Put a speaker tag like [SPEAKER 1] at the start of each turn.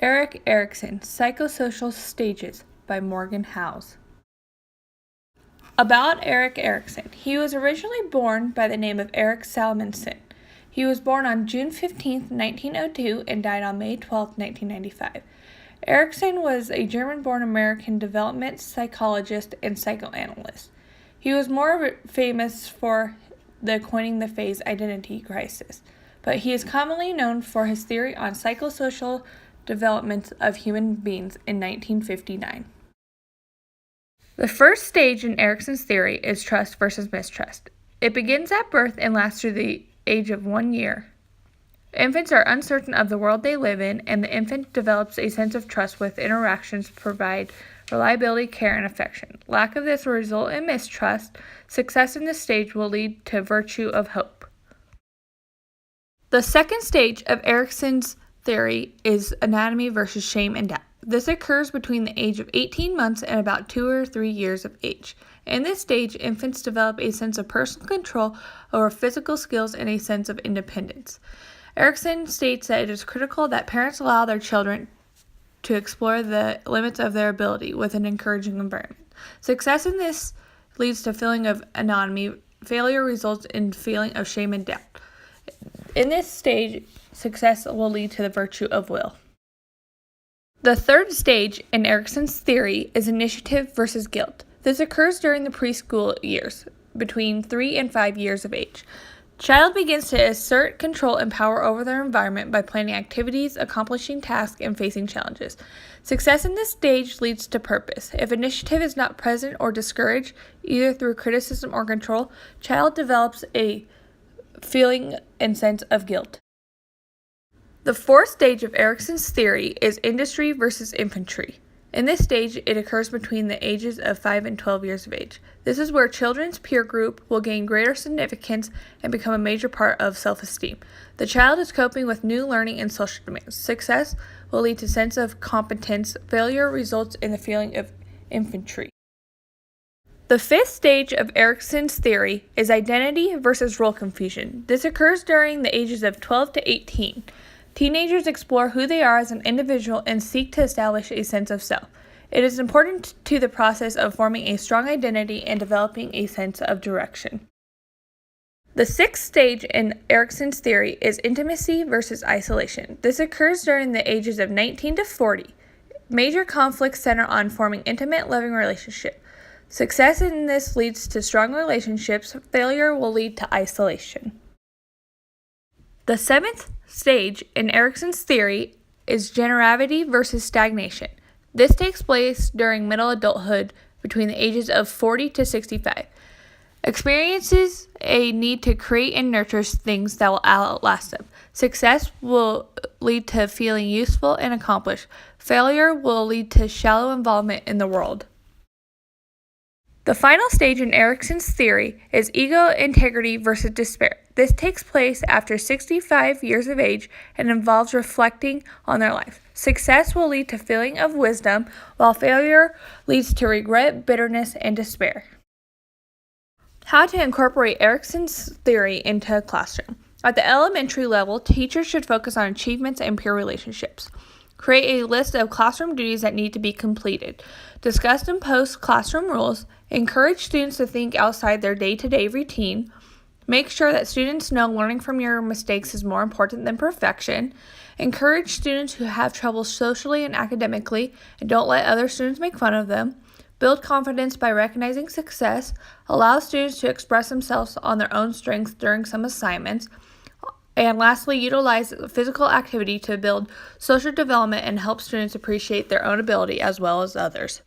[SPEAKER 1] Erickson, Psychosocial Stages by Morgan Howes. About Erik Erickson. He was originally born by the name of Erik Salmonson. He was born on June 15, 1902 and died on May 12, 1995. Erickson was a German-born American development psychologist and psychoanalyst. He was more famous for coining the phrase identity crisis, but he is commonly known for his theory on psychosocial development of human beings in 1959. The first stage in Erickson's theory is trust versus mistrust. It begins at birth and lasts through the age of 1 year. Infants are uncertain of the world they live in, and the infant develops a sense of trust with interactions provide reliability, care, and affection. Lack of this will result in mistrust. Success in this stage will lead to virtue of hope. The second stage of Erickson's theory is anatomy versus shame and doubt. This occurs between the age of 18 months and about 2 or 3 years of age. In this stage, infants develop a sense of personal control over physical skills and a sense of independence. Erickson states that it is critical that parents allow their children to explore the limits of their ability with an encouraging environment. Success in this leads to feeling of autonomy. Failure results in feeling of shame and doubt. In this stage, success will lead to the virtue of will. The third stage in Erickson's theory is initiative versus guilt. This occurs during the preschool years, between 3 and 5 years of age. Child begins to assert control and power over their environment by planning activities, accomplishing tasks, and facing challenges. Success in this stage leads to purpose. If initiative is not present or discouraged, either through criticism or control, child develops a feeling and sense of guilt. The fourth stage of Erickson's theory is industry versus infantry. In this stage, it occurs between the ages of 5 and 12 years of age. This is where children's peer group will gain greater significance and become a major part of self-esteem. The child is coping with new learning and social demands. Success will lead to sense of competence. Failure results in the feeling of infantry. The fifth stage of Erickson's theory is identity versus role confusion. This occurs during the ages of 12 to 18. Teenagers explore who they are as an individual and seek to establish a sense of self. It is important to the process of forming a strong identity and developing a sense of direction. The sixth stage in Erickson's theory is intimacy versus isolation. This occurs during the ages of 19 to 40. Major conflicts center on forming intimate, loving relationships. Success in this leads to strong relationships. Failure will lead to isolation. The seventh stage in Erickson's theory is generivity versus stagnation. This takes place during middle adulthood between the ages of 40 to 65. Experiences a need to create and nurture things that will outlast them. Success will lead to feeling useful and accomplished. Failure will lead to shallow involvement in the world. The final stage in Erickson's theory is ego integrity versus despair. This takes place after 65 years of age and involves reflecting on their life. Success will lead to feeling of wisdom, while failure leads to regret, bitterness, and despair. How to incorporate Erickson's theory into a classroom. At the elementary level, teachers should focus on achievements and peer relationships. Create a list of classroom duties that need to be completed. Discuss and post classroom rules. Encourage students to think outside their day-to-day routine. Make sure that students know learning from your mistakes is more important than perfection. Encourage students who have trouble socially and academically, and don't let other students make fun of them. Build confidence by recognizing success. Allow students to express themselves on their own strengths during some assignments. And lastly, utilize physical activity to build social development and help students appreciate their own ability as well as others.